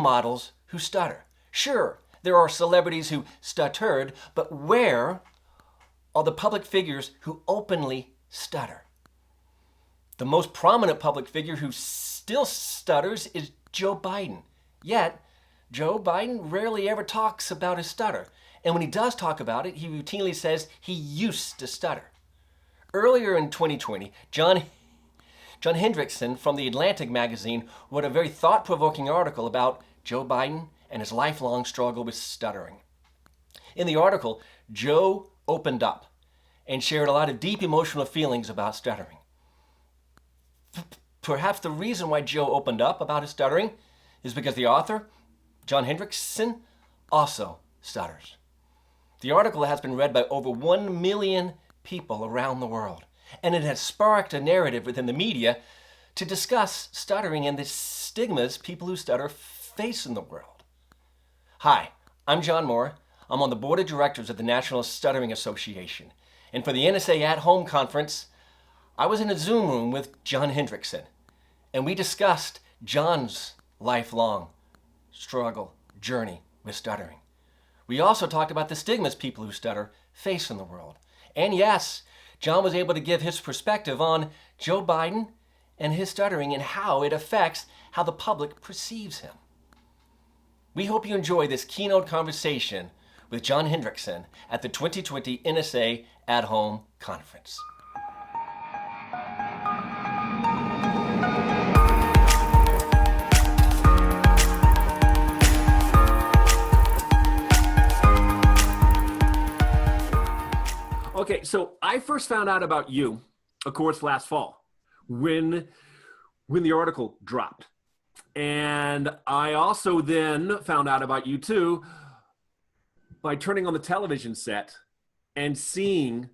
models who stutter. Sure, there are celebrities who stuttered, but where are the public figures who openly stutter? The most prominent public figure who still stutters is Joe Biden. Yet, Joe Biden rarely ever talks about his stutter. And when he does talk about it, he routinely says he used to stutter. Earlier in 2020, John Hendrickson from The Atlantic magazine wrote a very thought-provoking article about Joe Biden and his lifelong struggle with stuttering. In the article, Joe opened up and shared a lot of deep emotional feelings about stuttering. Perhaps the reason why Joe opened up about his stuttering is because the author, John Hendrickson, also stutters. The article has been read by over 1 million people around the world, and it has sparked a narrative within the media to discuss stuttering and the stigmas people who stutter face in the world. Hi, I'm John Moore. I'm on the board of directors of the National Stuttering Association, and for the NSA at Home conference, I was in a Zoom room with John Hendrickson, and we discussed John's lifelong struggle, journey with stuttering. We also talked about the stigmas people who stutter face in the world. And yes, John was able to give his perspective on Joe Biden and his stuttering and how it affects how the public perceives him. We hope you enjoy this keynote conversation with John Hendrickson at the 2020 NSA at Home conference. Okay, so I first found out about you, of course, last fall when the article dropped. And I also then found out about you too by turning on the television set and seeing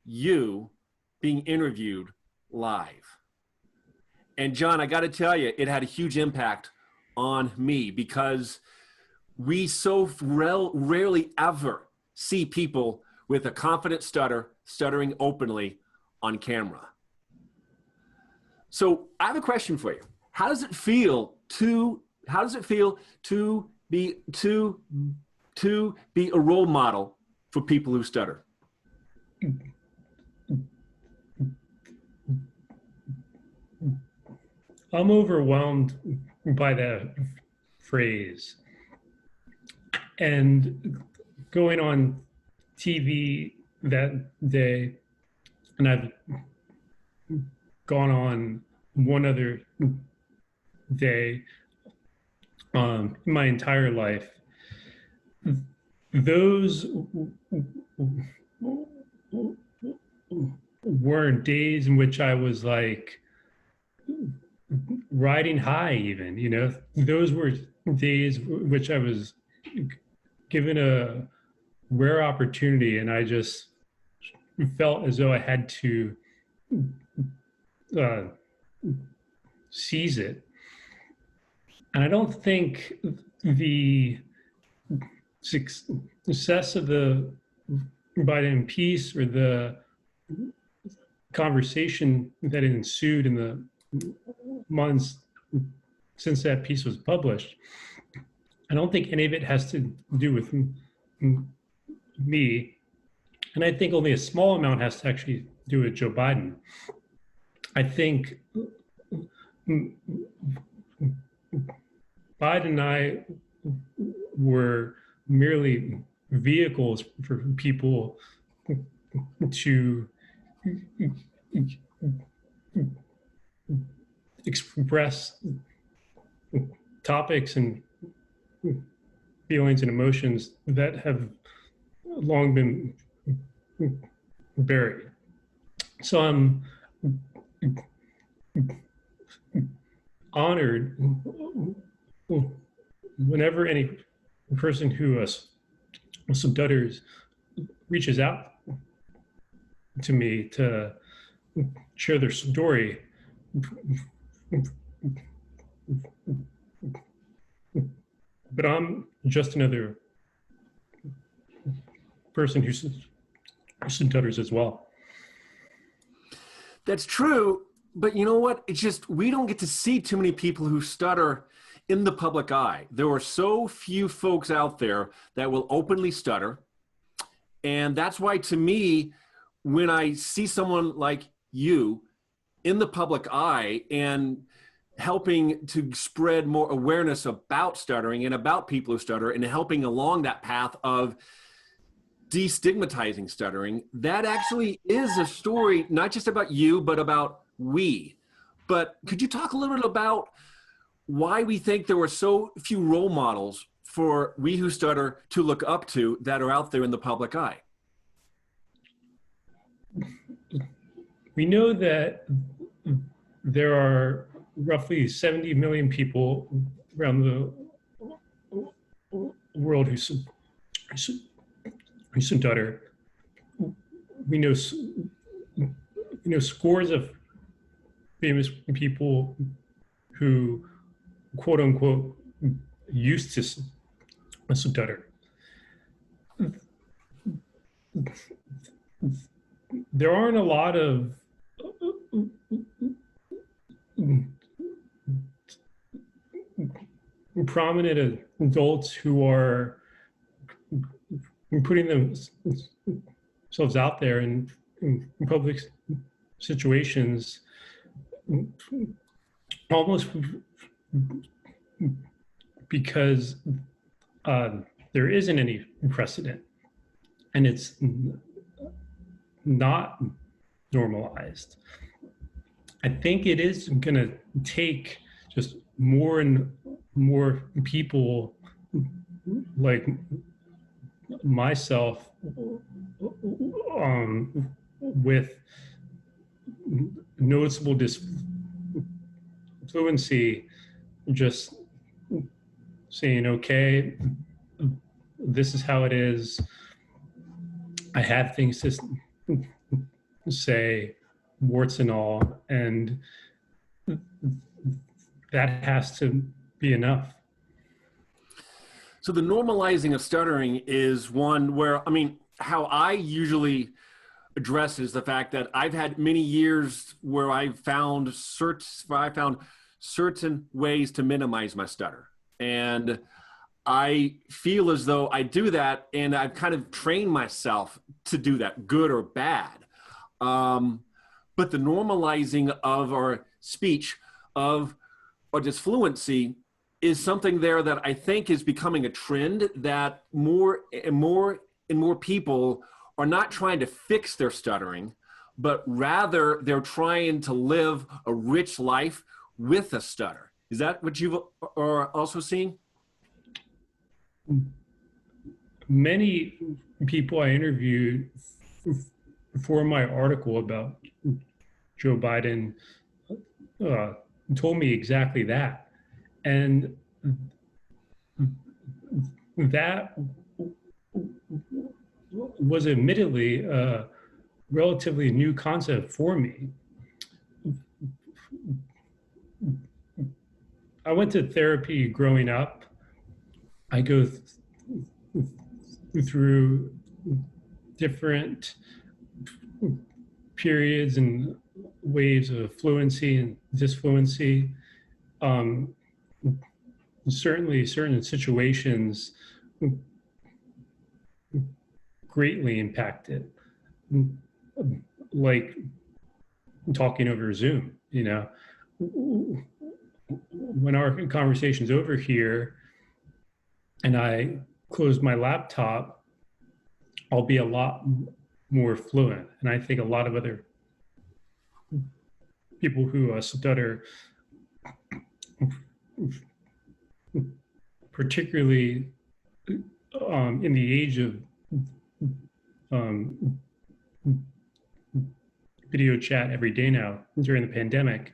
you being interviewed live. And John, I got to tell you, it had a huge impact on me because we so rarely ever see people with a confident stuttering openly on camera. So I have a question for you. How does it feel to be a role model for people who stutter? I'm overwhelmed by that phrase. And going on TV that day, and I've gone on one other day my entire life. Those were days in which I was like riding high even, you know. Those were days which I was given a rare opportunity and I just felt as though I had to seize it. And I don't think the success of the Biden piece or the conversation that ensued in the months since that piece was published, I don't think any of it has to do with me. And I think only a small amount has to actually do with Joe Biden. I think Biden and I were merely vehicles for people to express topics and feelings and emotions that have long been buried. So I'm honored whenever any person who stutters reaches out to me to share their story. But I'm just another person who stutters as well. That's true, but you know what? It's just we don't get to see too many people who stutter in the public eye. There are so few folks out there that will openly stutter. And that's why, to me, when I see someone like you in the public eye and helping to spread more awareness about stuttering and about people who stutter and helping along that path of destigmatizing stuttering, that actually is a story, not just about you, but about we. But could you talk a little bit about why we think there were so few role models for we who stutter to look up to that are out there in the public eye? We know that there are roughly 70 million people around the world who stutter. We know scores of famous people who, quote unquote, used to stutter. There aren't a lot of prominent adults who are putting themselves out there in public situations, almost because there isn't any precedent and it's not normalized. I think it is going to take just more and more people like myself with noticeable fluency, just saying, okay, this is how it is. I have things to say, warts and all, and that has to be enough. So the normalizing of stuttering is one where, I mean, how I usually address is the fact that I've had many years where I've found certain ways to minimize my stutter. And I feel as though I do that, and I've kind of trained myself to do that, good or bad. But the normalizing of our speech, of our disfluency, is something there that I think is becoming a trend, that more and more people are not trying to fix their stuttering, but rather they're trying to live a rich life with a stutter. Is that what you are also seeing? Many people I interviewed for my article about Joe Biden told me exactly that. And that was admittedly a relatively new concept for me. I went to therapy growing up. I go through different periods and waves of fluency and disfluency. Certainly certain situations greatly impacted, like talking over Zoom. You know, when our conversation's over here and I close my laptop, I'll be a lot more fluent. And I think a lot of other people who stutter, particularly in the age of video chat every day now during the pandemic,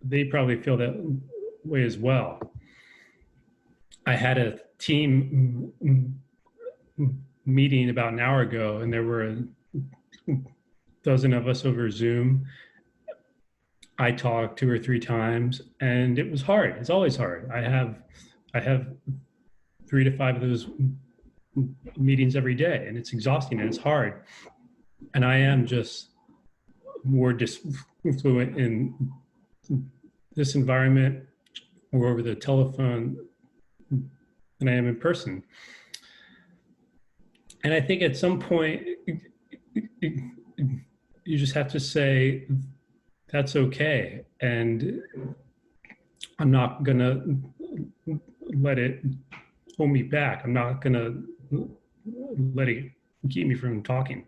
they probably feel that way as well. I had a team meeting about an hour ago, and there were a dozen of us over Zoom. I talked 2 or 3 times, and it was hard. It's always hard. I have 3 to 5 of those meetings every day, and it's exhausting and it's hard. And I am just more disfluent in this environment, or over the telephone than I am in person. And I think at some point, you just have to say, that's okay. And I'm not going to let it hold me back. I'm not going to let it keep me from talking.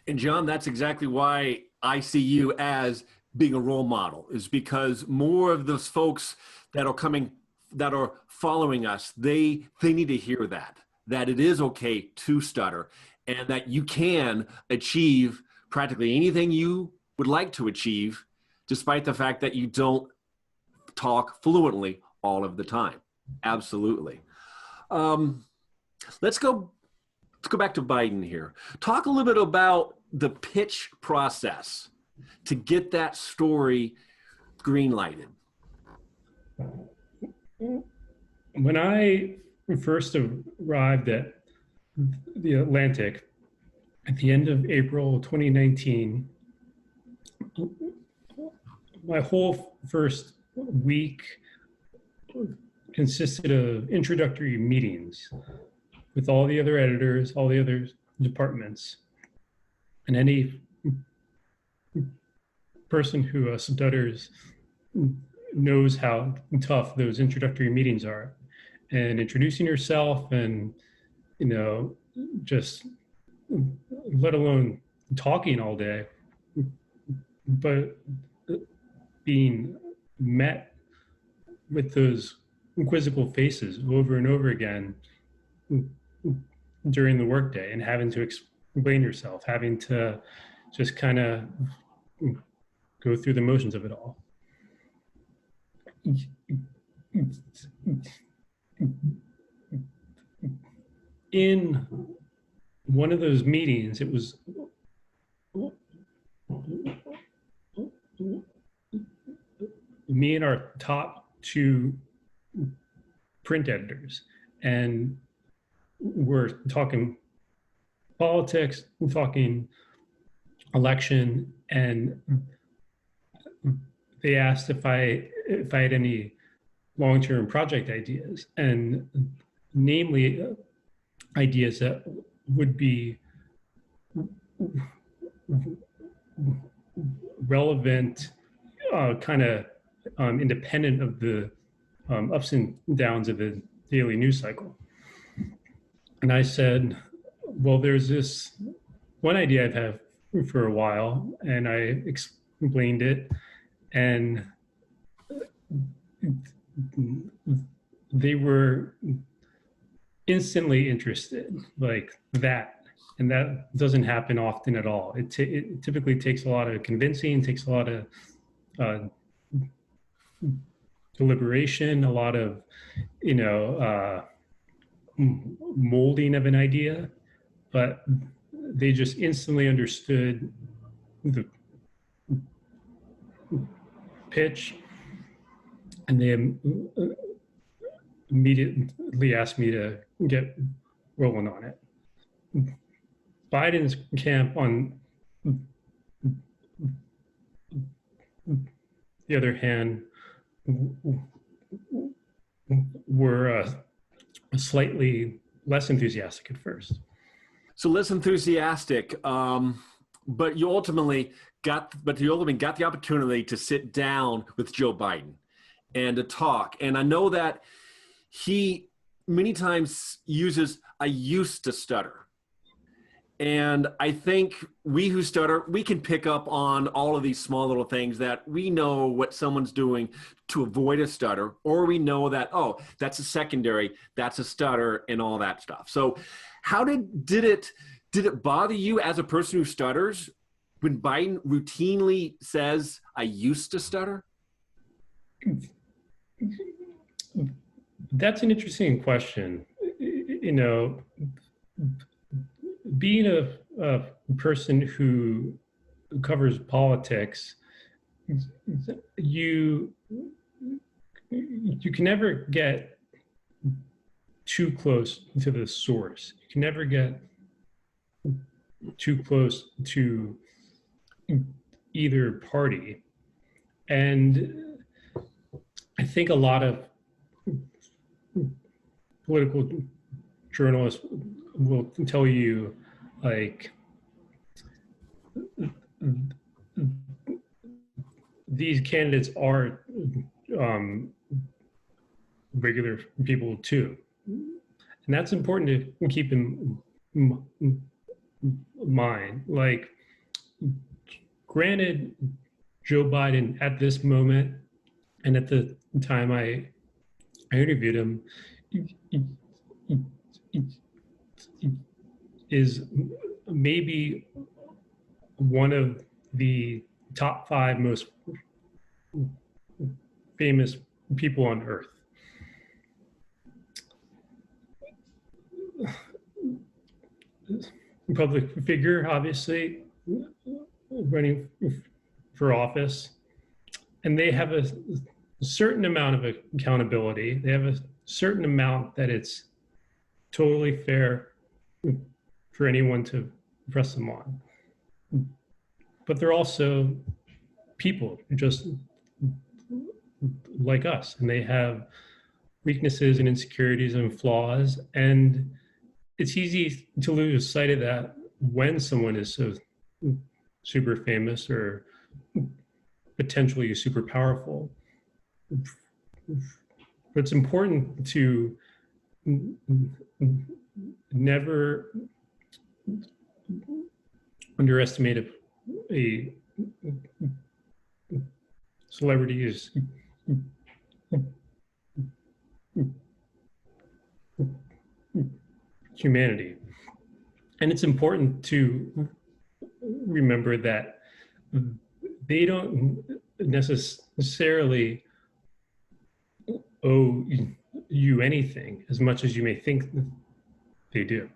And John, that's exactly why I see you as being a role model, is because more of those folks that are following us, they need to hear that it is okay to stutter, and that you can achieve practically anything you would like to achieve, despite the fact that you don't talk fluently all of the time. Absolutely. Let's go back to Biden here. Talk a little bit about the pitch process to get that story green-lighted. When I first arrived at the Atlantic at the end of April 2019, my whole first week consisted of introductory meetings with all the other editors, all the other departments, and any person who stutters knows how tough those introductory meetings are. And introducing yourself, and just let alone talking all day, but being met with those quizzical faces over and over again during the workday, and having to explain yourself, having to just kind of go through the motions of it all. In one of those meetings, it was me and our top two print editors, and we're talking politics, we're talking election, and they asked if I had any long-term project ideas, and namely ideas that would be relevant, kind of independent of the ups and downs of the daily news cycle. And I said, well, there's this one idea I've had for a while, and I explained it, and they were instantly interested, like that. And that doesn't happen often at all. It typically takes a lot of convincing, takes a lot of deliberation, a lot of, molding of an idea, but they just instantly understood the pitch, and they immediately asked me to get rolling on it. Biden's camp, on the other hand, were slightly less enthusiastic at first. So less enthusiastic, but you ultimately got the opportunity to sit down with Joe Biden and to talk. And I know that he many times uses "I used to stutter." And I think we who stutter, we can pick up on all of these small little things, that we know what someone's doing to avoid a stutter, or we know that, oh, that's a secondary, that's a stutter, and all that stuff. So how did it bother you as a person who stutters when Biden routinely says, "I used to stutter"? That's an interesting question. Being a person who covers politics, you can never get too close to the source. You can never get too close to either party. And I think a lot of political journalists will tell you, like, these candidates are regular people too. And that's important to keep in mind. Like, granted, Joe Biden at this moment, and at the time I interviewed him, is maybe one of the top 5 most famous people on earth. Public figure, obviously, running for office, and they have a certain amount of accountability. They have a certain amount that it's totally fair for anyone to press them on. But they're also people just like us, and they have weaknesses and insecurities and flaws, and it's easy to lose sight of that when someone is so super famous or potentially super powerful. But it's important to never underestimate a celebrity's humanity. And it's important to remember that they don't necessarily owe you anything as much as you may think they do.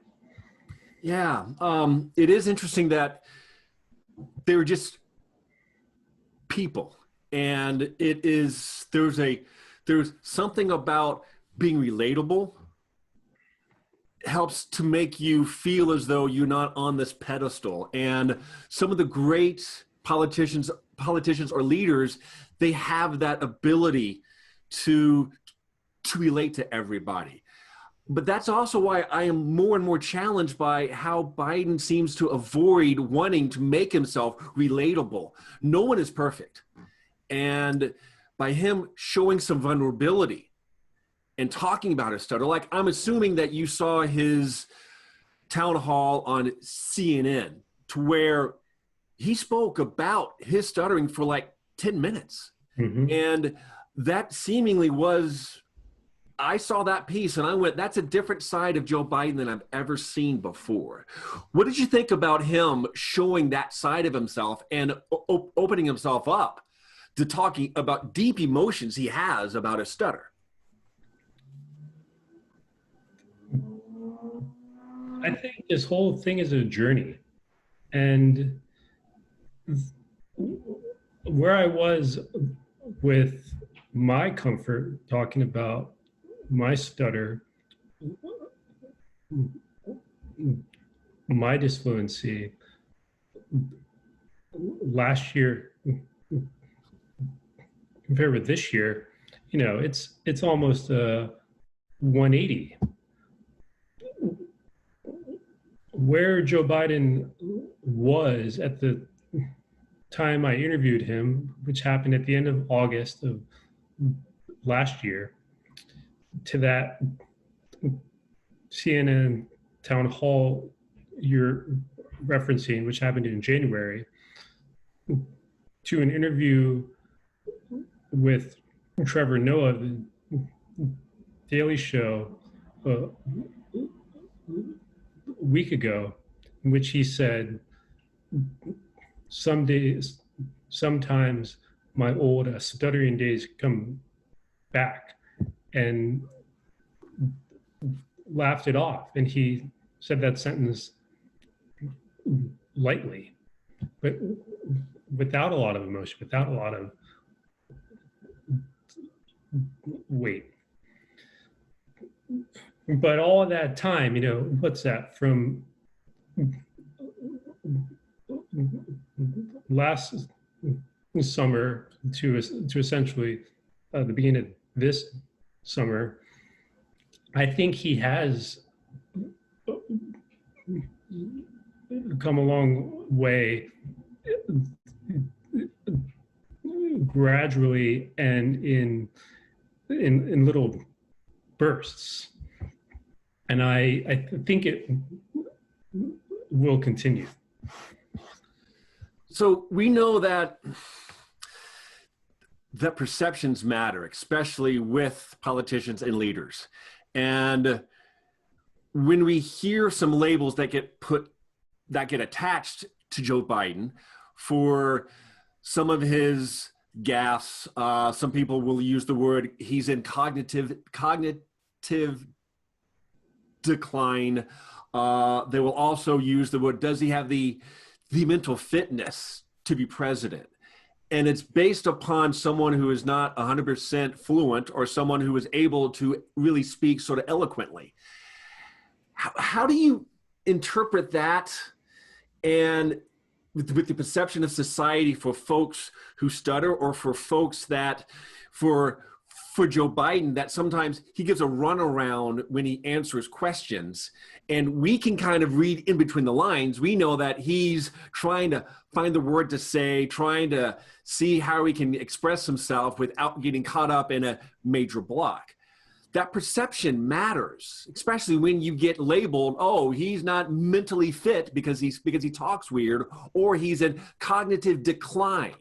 Yeah, it is interesting that they're just people, and there's something about being relatable helps to make you feel as though you're not on this pedestal. And some of the great politicians or leaders, they have that ability to relate to everybody. But that's also why I am more and more challenged by how Biden seems to avoid wanting to make himself relatable. No one is perfect. And by him showing some vulnerability and talking about his stutter, like, I'm assuming that you saw his town hall on CNN, to where he spoke about his stuttering for like 10 minutes. Mm-hmm. And that seemingly was, I saw that piece and I went, that's a different side of Joe Biden than I've ever seen before. What did you think about him showing that side of himself and opening himself up to talking about deep emotions he has about his stutter? I think this whole thing is a journey. And where I was with my comfort talking about my stutter, my disfluency, last year compared with this year, it's almost a 180. Where Joe Biden was at the time I interviewed him, which happened at the end of August of last year, to that CNN town hall you're referencing, which happened in January, to an interview with Trevor Noah, the Daily Show, a week ago, in which he said, sometimes my old stuttering days come back, and laughed it off. And he said that sentence lightly, but without a lot of emotion, without a lot of weight. But all of that time, what's that, from last summer to essentially the beginning of this summer, I think he has come a long way gradually and in little bursts. And I think it will continue. So we know that perceptions matter, especially with politicians and leaders. And when we hear some labels that get attached to Joe Biden for some of his gaffes, some people will use the word he's in cognitive decline. They will also use the word, does he have the mental fitness to be president? And it's based upon someone who is not 100% fluent or someone who is able to really speak sort of eloquently. How do you interpret that, and with the perception of society for folks who stutter, or for folks that, for Joe Biden, that sometimes he gives a runaround when he answers questions, and we can kind of read in between the lines. We know that he's trying to find the word to say, trying to see how he can express himself without getting caught up in a major block. That perception matters, especially when you get labeled, oh, he's not mentally fit because he talks weird, or he's in cognitive decline.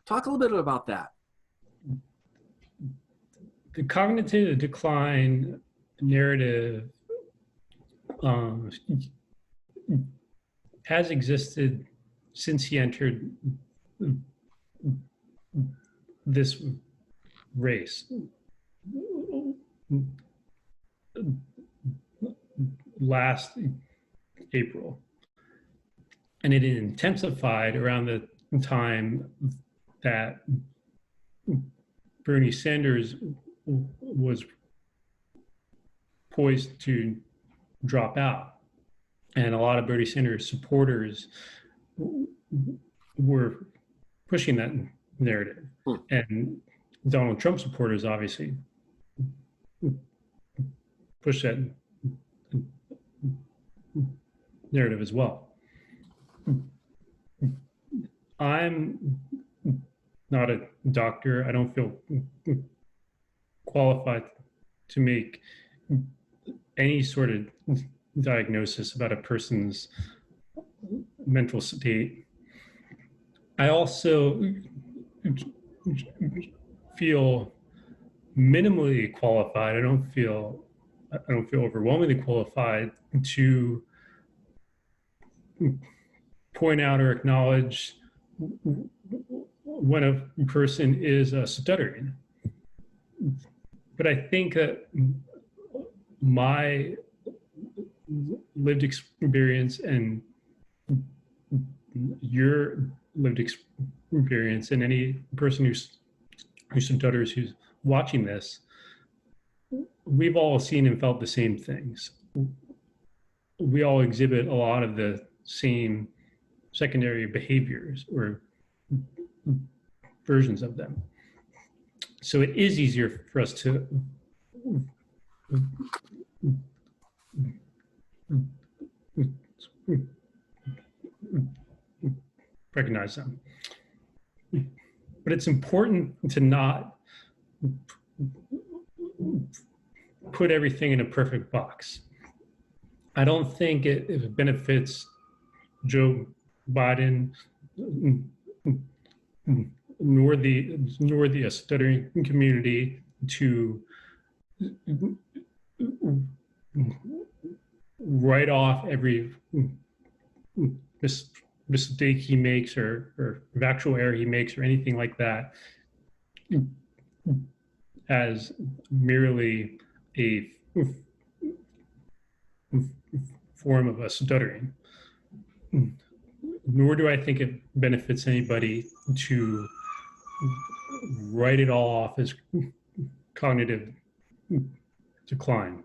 Talk a little bit about that. The cognitive decline narrative has existed since he entered this race. Last April, and it intensified around the time that Bernie Sanders was poised to drop out, and a lot of Bernie Sanders supporters were pushing that narrative, and Donald Trump supporters obviously push that narrative as well. I'm not a doctor. I don't feel qualified to make any sort of diagnosis about a person's mental state. I also feel minimally qualified. I don't feel overwhelmingly qualified to point out or acknowledge when a person is stuttering. But I think that my lived experience and your lived experience, and any person who stutters who's watching this, we've all seen and felt the same things. We all exhibit a lot of the same secondary behaviors or versions of them. So it is easier for us to recognize them. But it's important to not put everything in a perfect box. I don't think it benefits Joe Biden nor the stuttering community to write off every mistake he makes or factual error he makes or anything like that as merely a form of a stuttering. Nor do I think it benefits anybody to write it all off as cognitive decline.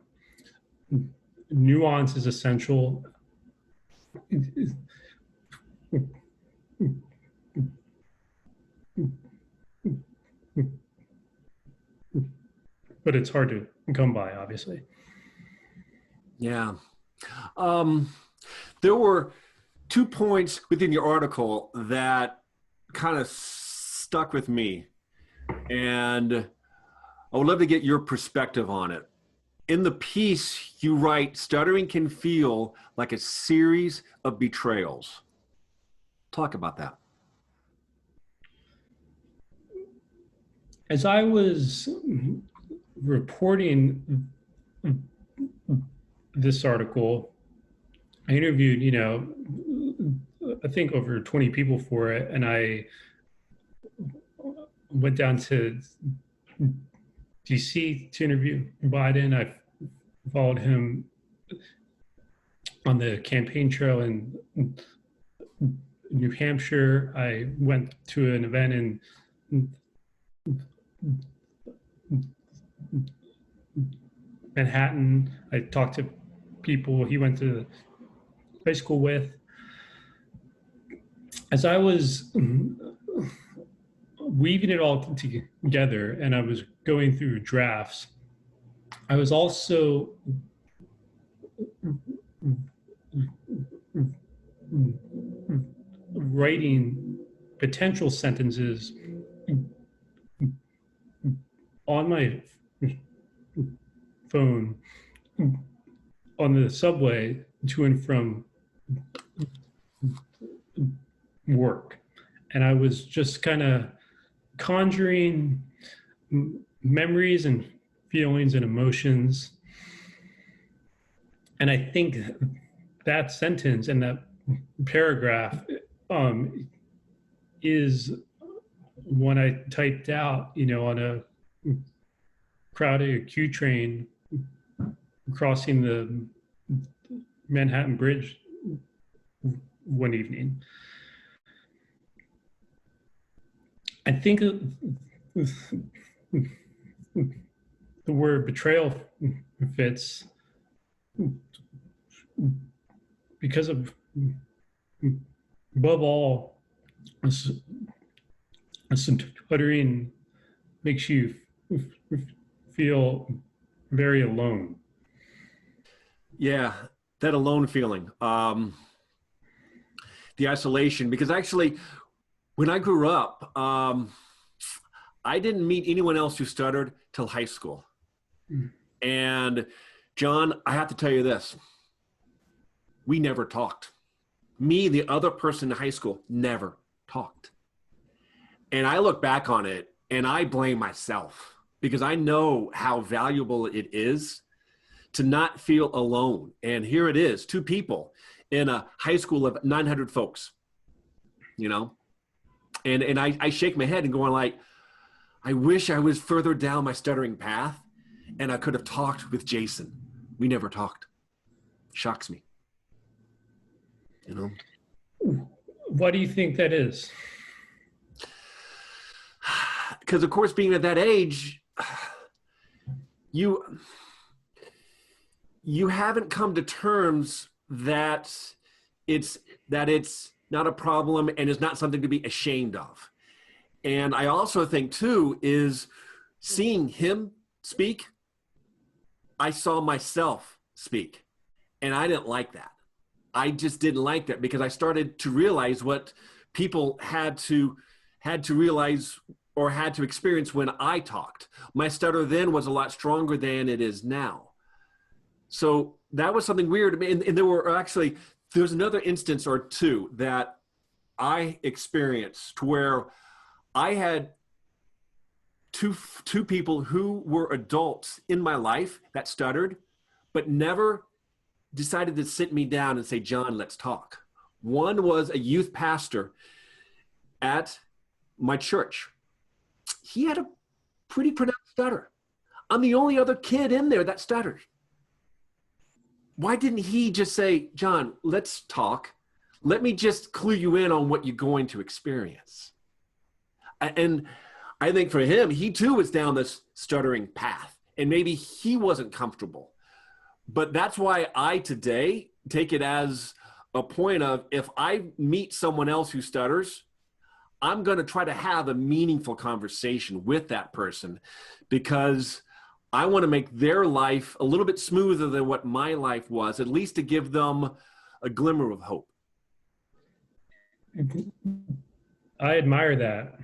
Nuance is essential. but it's hard to come by, obviously. Yeah. There were 2 points within your article that kind of stuck with me, and I would love to get your perspective on it. In the piece, you write, stuttering can feel like a series of betrayals. Talk about that. As I was reporting this article, I interviewed, I think over 20 people for it, and I went down to DC to interview Biden. I followed him on the campaign trail in New Hampshire. I went to an event in Manhattan. I talked to people he went to high school with. As I was weaving it all together and I was going through drafts, I was also writing potential sentences on my phone on the subway to and from work. And I was just kind of conjuring memories and feelings and emotions. And I think that sentence and that paragraph is one I typed out, on a crowded Q train crossing the Manhattan Bridge one evening. I think the word betrayal fits because of, above all, stuttering makes you feel very alone. Yeah, that alone feeling, the isolation, because actually when I grew up, I didn't meet anyone else who stuttered till high school. And John, I have to tell you this, we never talked. Me, the other person in high school, never talked. And I look back on it and I blame myself because I know how valuable it is to not feel alone. And here it is, 2 people in a high school of 900 folks, and I shake my head and going like, I wish I was further down my stuttering path and I could have talked with Jason. We never talked. Shocks me. Why do you think that is? Because of course, being at that age, you haven't come to terms that it's not a problem and is not something to be ashamed of. And I also think too is seeing him speak, I saw myself speak, and I didn't like that. I just didn't like that because I started to realize what people had to realize or had to experience when I talked. My stutter then was a lot stronger than it is now. So that was something weird. And there's another instance or 2 that I experienced where I had two people who were adults in my life that stuttered, but never decided to sit me down and say, John, let's talk. One was a youth pastor at my church. He had a pretty pronounced stutter. I'm the only other kid in there that stuttered. Why didn't he just say, John, let's talk. Let me just clue you in on what you're going to experience. And I think for him, he too was down this stuttering path and maybe he wasn't comfortable. But that's why I today take it as a point of, if I meet someone else who stutters, I'm going to try to have a meaningful conversation with that person because I want to make their life a little bit smoother than what my life was, at least to give them a glimmer of hope. I admire that.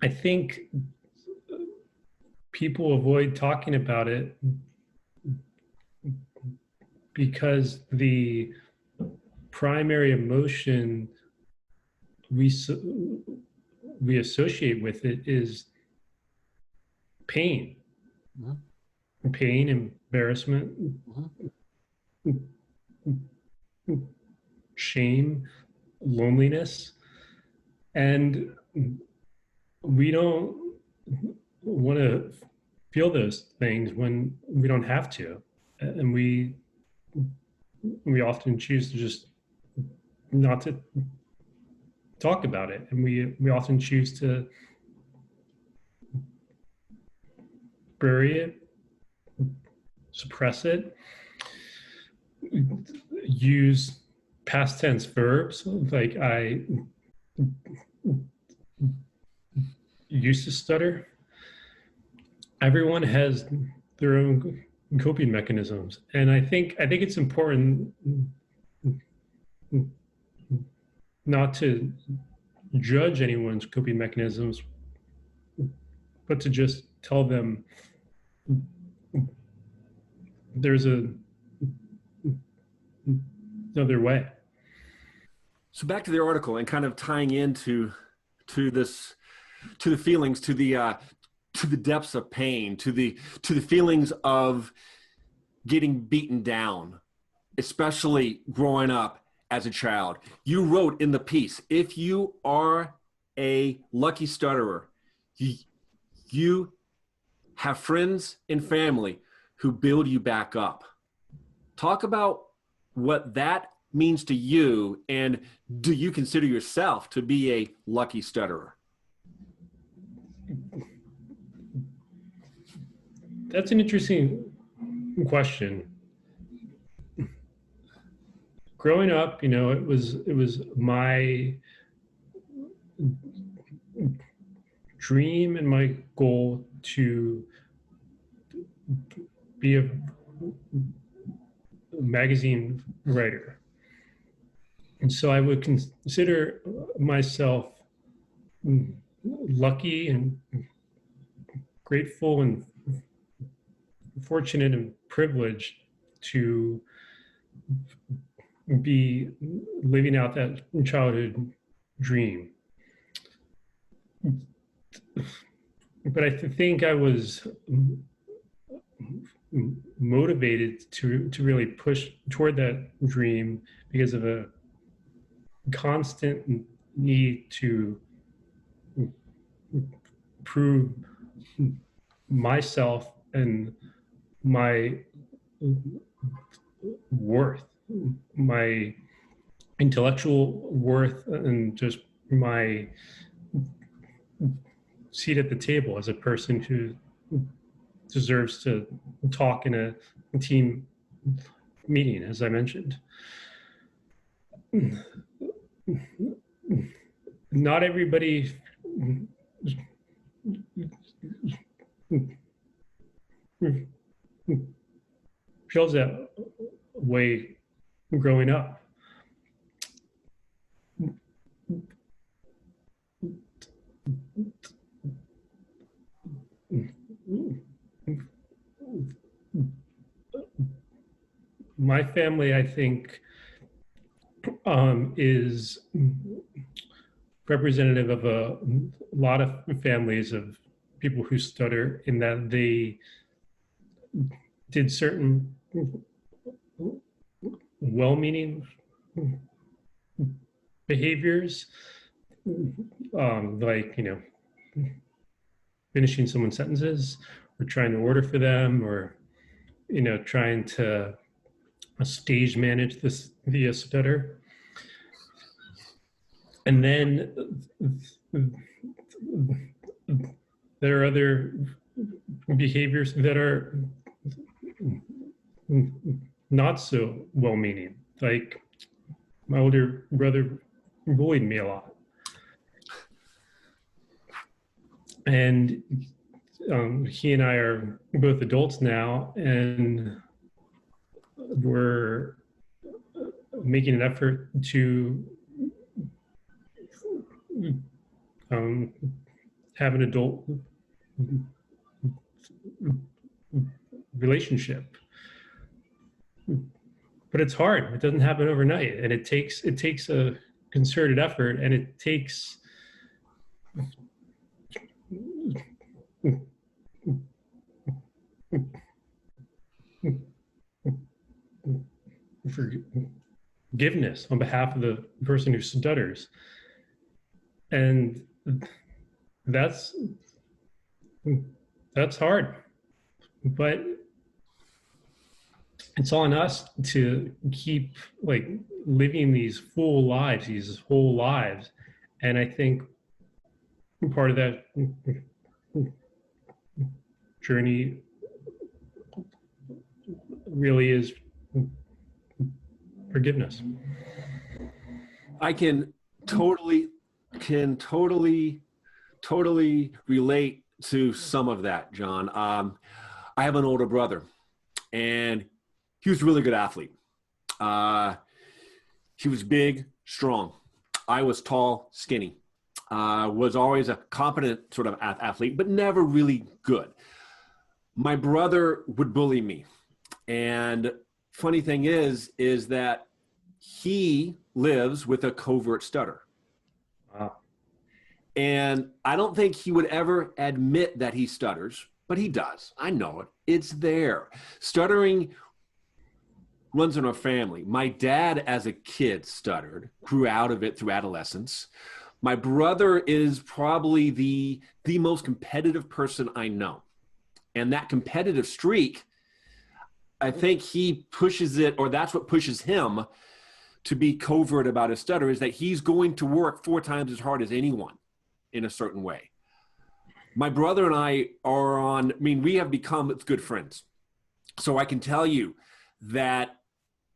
I think people avoid talking about it because the primary emotion we associate with it is pain. Mm-hmm. Pain, embarrassment, mm-hmm. shame, loneliness. And we don't want to feel those things when we don't have to. And we often choose to just not to talk about it. And we often choose to bury it, suppress it, use past tense verbs like I used to stutter. Everyone has their own coping mechanisms, and I think it's important not to judge anyone's coping mechanisms, but to just tell them there's another way. So back to the article and kind of tying into this, to the feelings, to the depths of pain, to the feelings of getting beaten down, especially growing up as a child. You wrote in the piece, if you are a lucky stutterer, you have friends and family who build you back up. Talk about what that means to you, and do you consider yourself to be a lucky stutterer? That's an interesting question. Growing up, it was my dream and my goal to be a magazine writer. And so I would consider myself lucky and grateful and fortunate and privileged to be living out that childhood dream. But I think I was motivated to really push toward that dream because of a constant need to prove myself and my worth, my intellectual worth, and just my seat at the table as a person who deserves to talk in a team meeting, as I mentioned. Not everybody feels that way growing up. My family, I think, is representative of a lot of families of people who stutter, in that they did certain well-meaning behaviors, like finishing someone's sentences, or trying to order for them, or trying to stage manage this via stutter. And then there are other behaviors that are not so well-meaning. Like my older brother bullied me a lot. And he and I are both adults now, and we're making an effort to have an adult relationship. But it's hard. It doesn't happen overnight, and it takes a concerted effort, and it takes forgiveness on behalf of the person who stutters, and that's hard, but it's on us to keep like living these full lives, these whole lives. And I think part of that journey really is forgiveness. I can totally relate to some of that, John. I have an older brother, and he was a really good athlete. He was big, strong. I was tall, skinny. Was always a competent sort of athlete, but never really good. My brother would bully me. And funny thing is that he lives with a covert stutter. Wow. And I don't think he would ever admit that he stutters, but he does. I know it. It's there. Stuttering runs in our family. My dad, as a kid, stuttered, grew out of it through adolescence. My brother is probably the most competitive person I know. And that competitive streak, I think he pushes it, or that's what pushes him to be covert about his stutter, is that he's going to work 4 times as hard as anyone in a certain way. My brother and I we have become good friends. So I can tell you that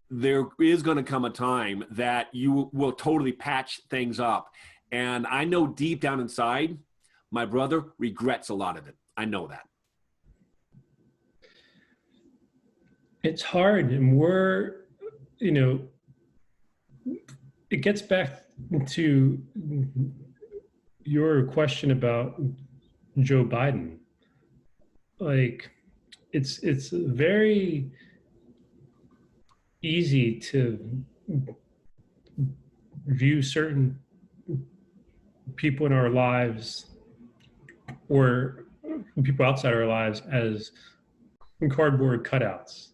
there is going to come a time that you will totally patch things up. And I know deep down inside, my brother regrets a lot of it. I know that. It's hard, and it gets back to your question about Joe Biden. Like, it's very easy to view certain people in our lives or people outside our lives as cardboard cutouts.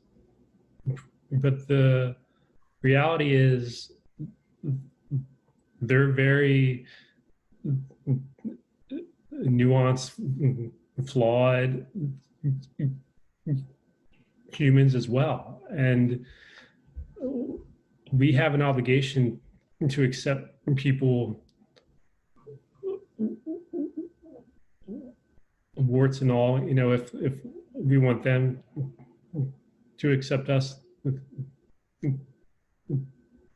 But the reality is they're very nuanced, flawed humans as well. And we have an obligation to accept people, warts and all, if we want them to accept us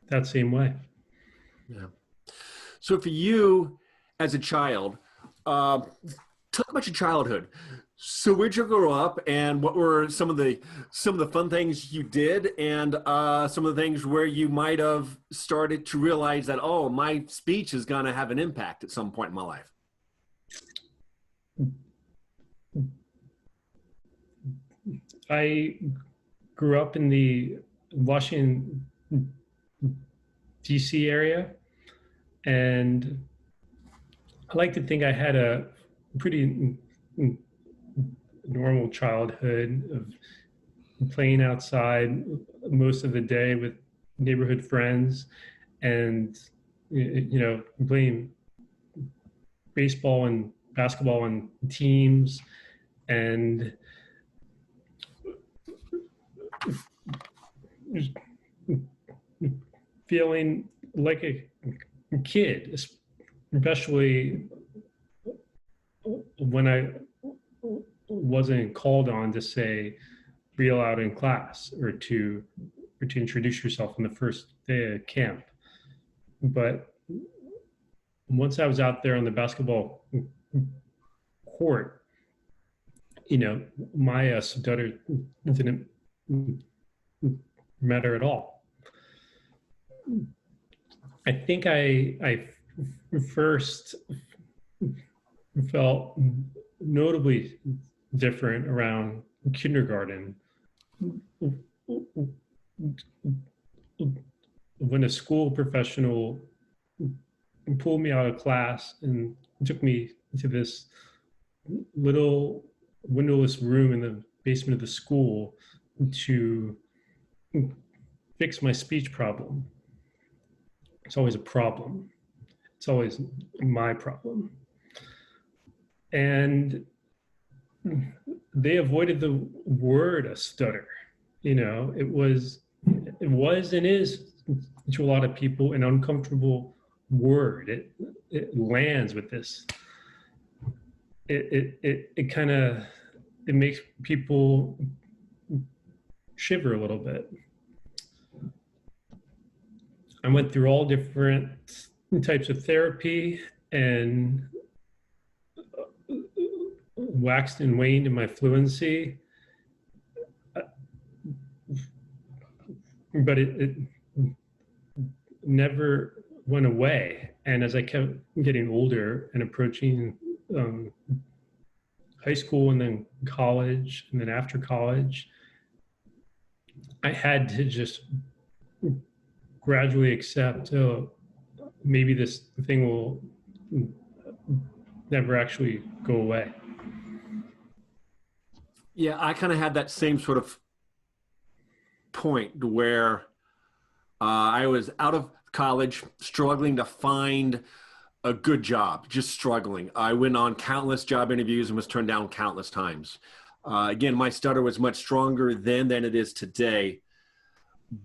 that same way. Yeah. So for you as a child, talk about your childhood. So where'd you grow up, and what were some of the fun things you did, and some of the things where you might have started to realize that, oh, my speech is going to have an impact at some point in my life? I grew up in the Washington, D.C. area, and I like to think I had a pretty normal childhood of playing outside most of the day with neighborhood friends, and playing baseball and basketball on teams, and feeling like a kid, especially when I wasn't called on to say real out in class or to introduce yourself on the first day of camp. But once I was out there on the basketball court, my stutter didn't matter at all. I think I first felt notably different around kindergarten, when a school professional pulled me out of class and took me to this little windowless room in the basement of the school to fix my speech problem. It's always a problem. It's always my problem. And they avoided the word a stutter. It was and is to a lot of people an uncomfortable word. It lands with this. It kind of makes people shiver a little bit. I went through all different types of therapy and waxed and waned in my fluency, but it never went away. And as I kept getting older and approaching high school and then college and then after college, I had to just gradually accept, maybe this thing will never actually go away. Yeah, I kind of had that same sort of point where I was out of college, struggling to find a good job, just struggling. I went on countless job interviews and was turned down countless times. Again, my stutter was much stronger then than it is today.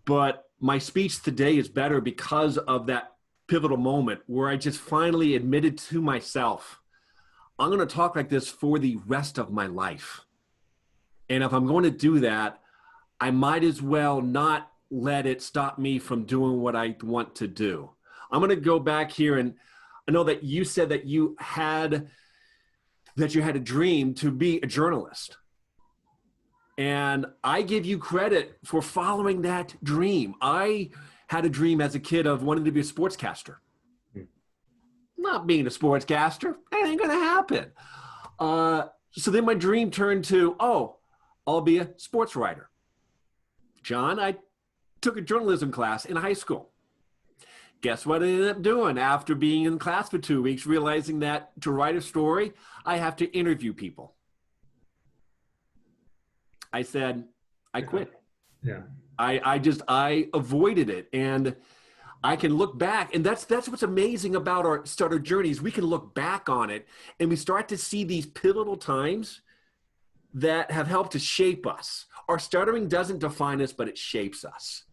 But my speech today is better because of that pivotal moment where I just finally admitted to myself, I'm going to talk like this for the rest of my life. And if I'm going to do that, I might as well not let it stop me from doing what I want to do. I'm going to go back here, and I know that you said that you had a dream to be a journalist. And I give you credit for following that dream. I had a dream as a kid of wanting to be a sportscaster. Not being a sportscaster, that ain't going to happen. So then my dream turned to, I'll be a sports writer. John, I took a journalism class in high school. Guess what I ended up doing after being in class for 2 weeks, realizing that to write a story, I have to interview people. I said, I quit. Yeah. I avoided it. And I can look back, and that's what's amazing about our stutter journeys. We can look back on it and we start to see these pivotal times that have helped to shape us. Our stuttering doesn't define us, but it shapes us.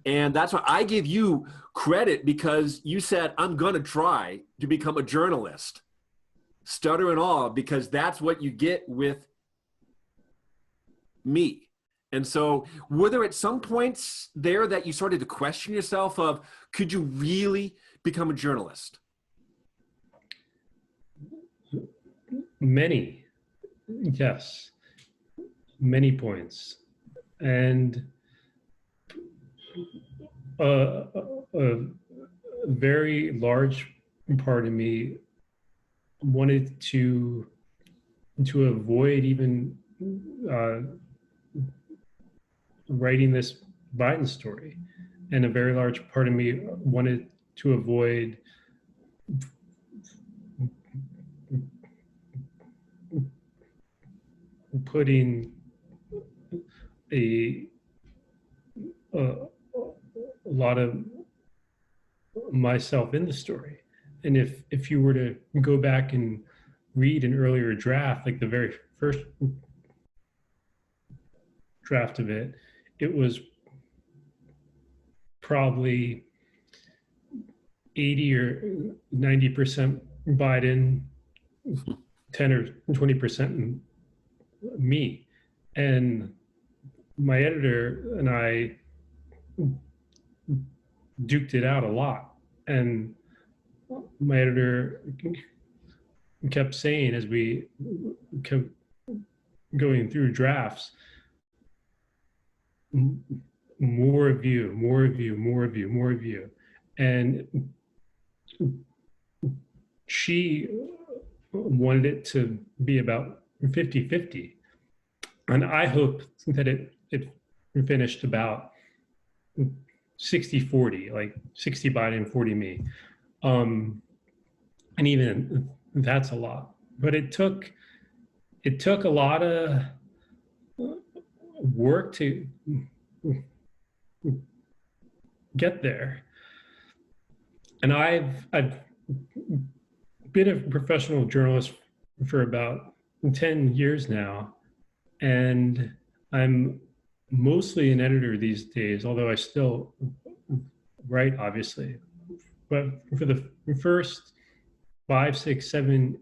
And that's why I give you credit, because you said, I'm going to try to become a journalist, stutter and all, because that's what you get with me. And so were there at some points there that you started to question yourself of, could you really become a journalist? Many, yes, many points. And a very large part of me wanted to avoid even writing this Biden story. And a very large part of me wanted to avoid putting a lot of myself in the story. And if you were to go back and read an earlier draft, like the very first draft of it, it was probably 80 or 90% Biden, 10 or 20% me. And my editor and I duked it out a lot. And my editor kept saying, as we kept going through drafts, more of you, more of you, more of you, more of you. And she wanted it to be about 50-50. And I hope that it finished about 60-40, like 60 Biden, 40 me. And even that's a lot. But it took a lot of work to get there. And I've been a professional journalist for about 10 years now, and I'm mostly an editor these days, although I still write, obviously. But for the first 5, 6, 7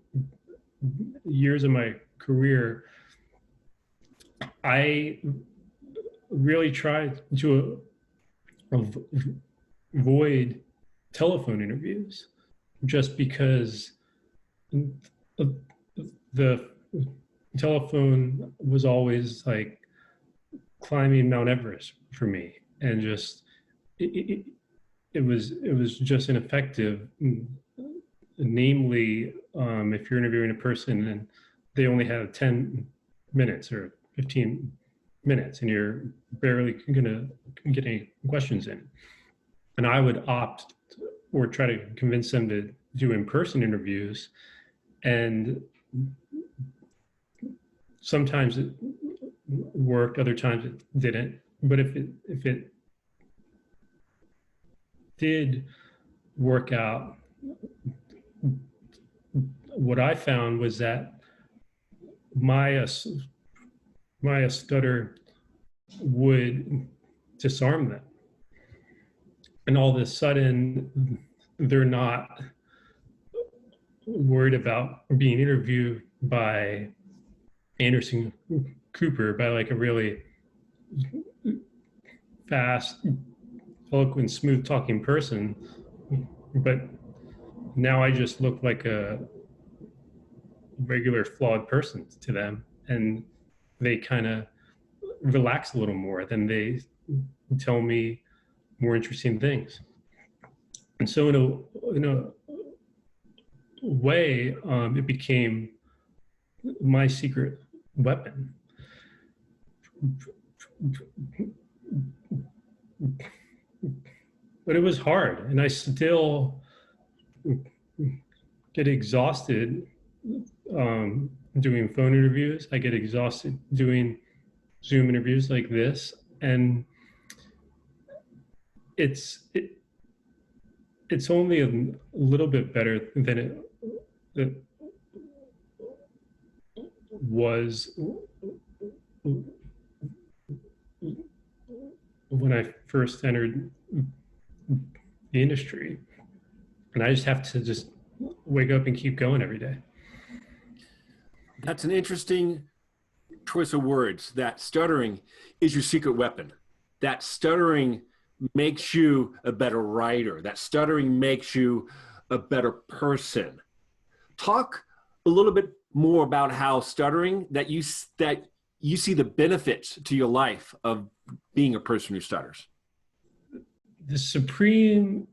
years of my career, I really tried to avoid telephone interviews, just because the telephone was always like climbing Mount Everest for me, and just it was just ineffective. Namely, if you're interviewing a person and they only have 10 minutes or 15 minutes and you're barely gonna get any questions in. And I would opt or try to convince them to do in-person interviews, and sometimes it worked, other times it didn't. But if it did work out, what I found was that my stutter would disarm them. And all of a sudden, they're not worried about being interviewed by Anderson Cooper, by like a really fast, eloquent, smooth talking person. But now I just look like a regular flawed person to them, and they kind of relax a little more. Then they tell me more interesting things. And so in a way, it became my secret weapon. But it was hard, and I still get exhausted doing phone interviews. I get exhausted doing Zoom interviews like this, and it's only a little bit better than it was when I first entered the industry. And I just have to just wake up and keep going every day. That's an interesting choice of words, that stuttering is your secret weapon. That stuttering makes you a better writer. That stuttering makes you a better person. Talk a little bit more about how stuttering, that you see the benefits to your life of being a person who stutters. The supreme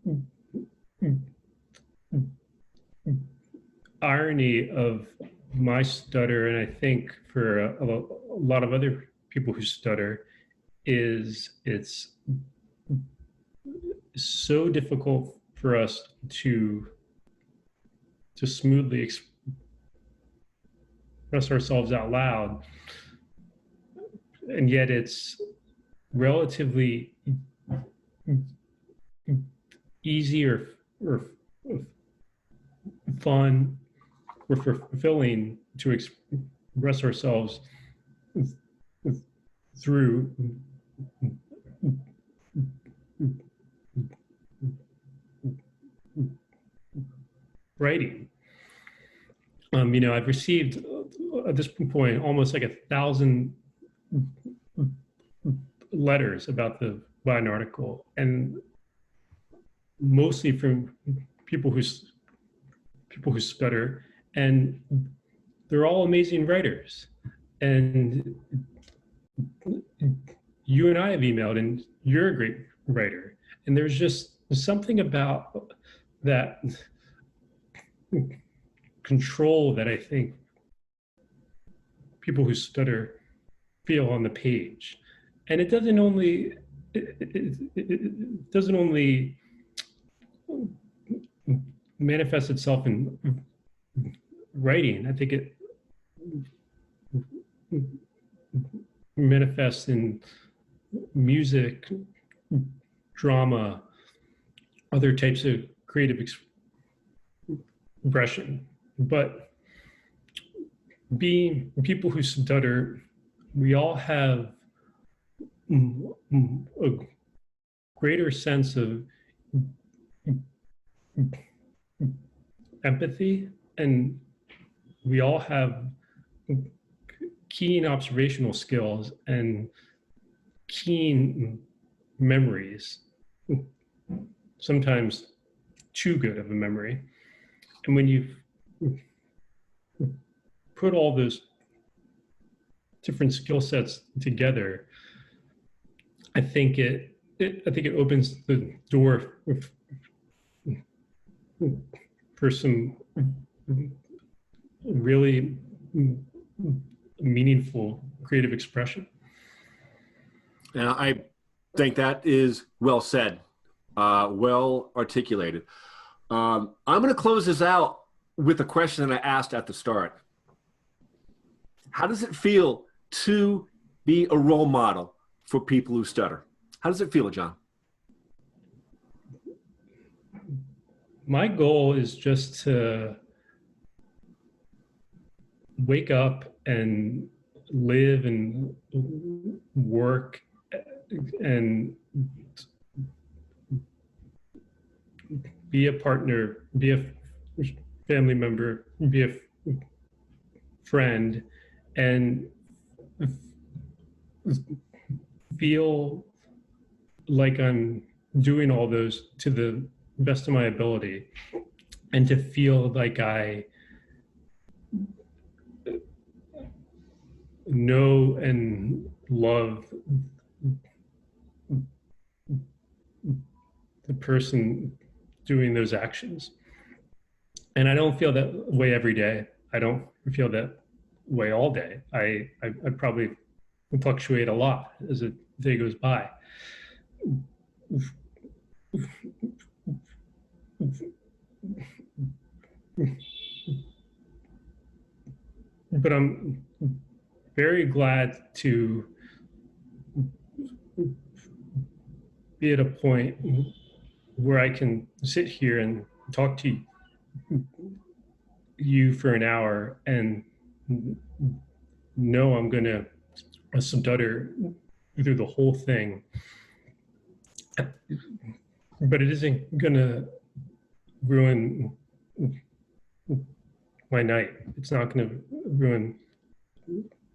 irony of my stutter, and I think for a lot of other people who stutter, is it's so difficult for us to smoothly express ourselves out loud, and yet it's relatively easy or fun or fulfilling to express ourselves through writing. I've received at this point almost like 1,000 letters about the Biden article, and mostly from people who stutter, and they're all amazing writers. And you and I have emailed, and you're a great writer. And there's just something about that control that I think people who stutter feel on the page. And it doesn't only manifest itself in writing. I think it manifests in music, drama, other types of creative expression. But being people who stutter, we all have a greater sense of empathy, and we all have keen observational skills and keen memories, sometimes too good of a memory. And when you put all those different skill sets together, I think it opens the door for some really meaningful creative expression. And I think that is well said, well articulated. I'm going to close this out with a question that I asked at the start. How does it feel to be a role model for people who stutter? How does it feel, John? My goal is just to wake up and live and work and be a partner, be a family member, be a friend, and feel like I'm doing all those to the best of my ability, and to feel like I know and love the person doing those actions. And I don't feel that way every day. I don't feel that way all day. I probably fluctuate a lot as the day goes by. But I'm very glad to be at a point where I can sit here and talk to you for an hour and know I'm going to stutter through the whole thing. But it isn't going to ruin my night. It's not going to ruin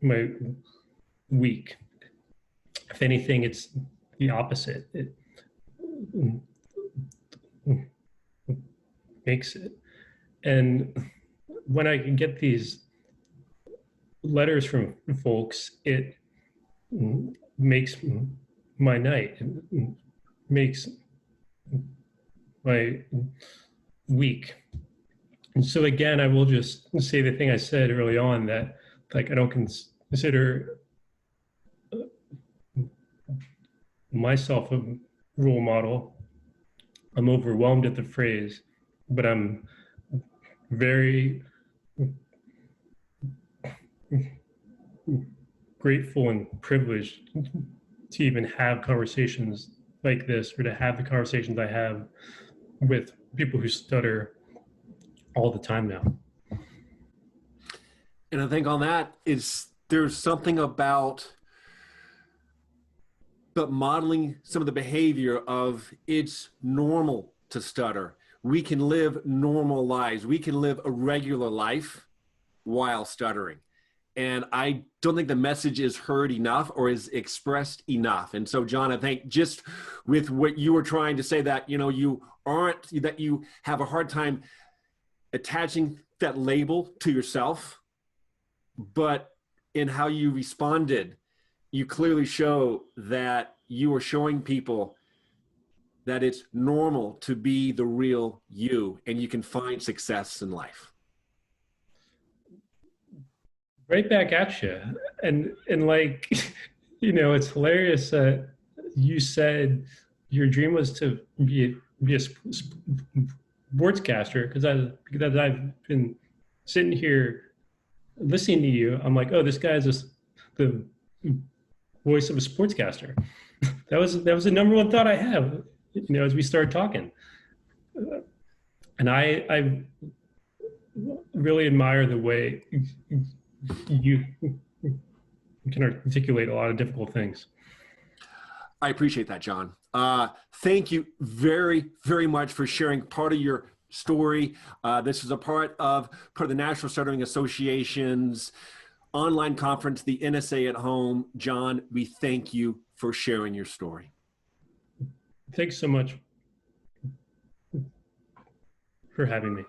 my week. If anything, it's the opposite. It makes it. And when I can get these letters from folks, it makes my night. It makes my week. And so again, I will just say the thing I said early on, that like I don't consider myself a role model. I'm overwhelmed at the phrase, but I'm very grateful and privileged to even have conversations like this, or to have the conversations I have with people who stutter all the time now. And I think on that is there's something about but modeling some of the behavior of it's normal to stutter. We can live normal lives. We can live a regular life while stuttering. And I don't think the message is heard enough or is expressed enough. And so, John, I think just with what you were trying to say, that, you have a hard time attaching that label to yourself, but in how you responded, you clearly show that you are showing people that it's normal to be the real you and you can find success in life. Right back at you. And like, it's hilarious that you said your dream was to be a sportscaster, because I've been sitting here listening to you. I'm like, oh, this guy's just the voice of a sportscaster. That was the number one thought I have, as we started talking. And I really admire the way you can articulate a lot of difficult things. I appreciate that, John. Thank you very, very much for sharing part of your story. This is a part of the National Stuttering Association's online conference, the NSA at Home. John, we thank you for sharing your story. Thanks so much for having me.